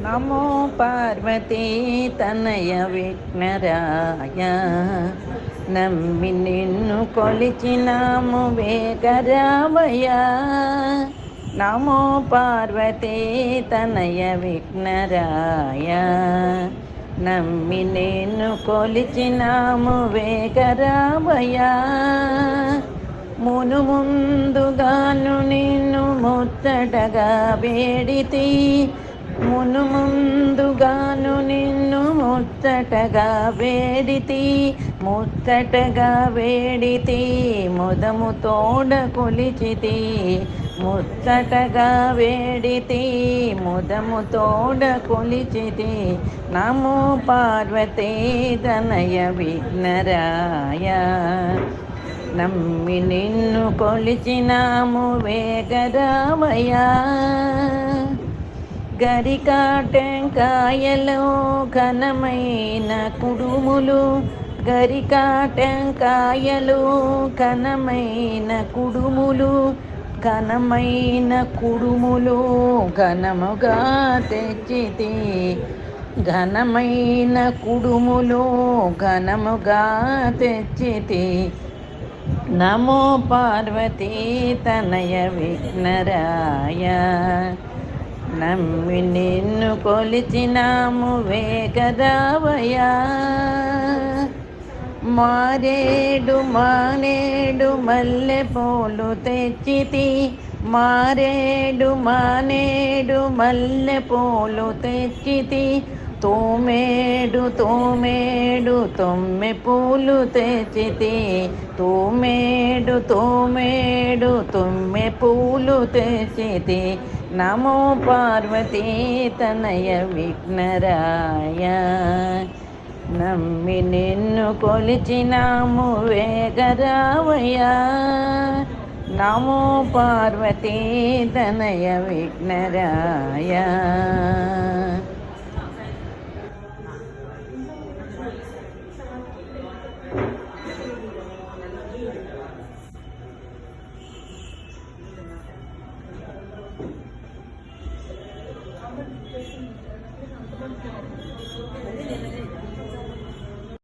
నమో పార్వతీ తనయ విఘ్నరాయ నమ్మి నిన్ను కొలిచినాము వేగరావయ. నమో పార్వతీ తనయ విఘ్నరాయ నమ్మి నిన్ను కొలిచినాము వేగరావయ. మును ముందుగాను నిన్ను ముచ్చటగా వేడితి, మును ముందుగాను నిన్ను ముచ్చటగా వేడితి, ముచ్చటగా వేడితి ముదము తోడ కొలిచితి, ముచ్చటగా వేడితి ముదము తోడ కొలిచితి. నమో పార్వతీ తనయ విఘ్నరాయ నమ్మి నిన్ను కొలిచినాము వేగరావయ. గరికాటెంకాయలో ఘనమైన కుడుములు, గరికాటెంకాయలు ఘనమైన కుడుములు, ఘనమైన కుడుములు ఘనముగా తెచ్చితి, ఘనమైన కుడుములు ఘనముగా తెచ్చితి. నమో పార్వతీ తనయ విఘ్నరాయ నమ్మి నిన్ను కొలిచినాము వేగరావయ. మారేడు మానేడు మల్లె పూలు తెచ్చితి, మారేడు మానేడు మల్లె పూలు తెచ్చితి, తోమేడు తోమేడు తొమ్మె పూలు తెచ్చితి, తోమేడు తోమేడు తొమ్మె పూలు తెచ్చితి. నమో పార్వతీ తనయ విఘ్నరాయ నమ్మి నిన్ను కొలిచినాము వేగరావయ. నమో పార్వతీ తనయ విఘ్నరాయ.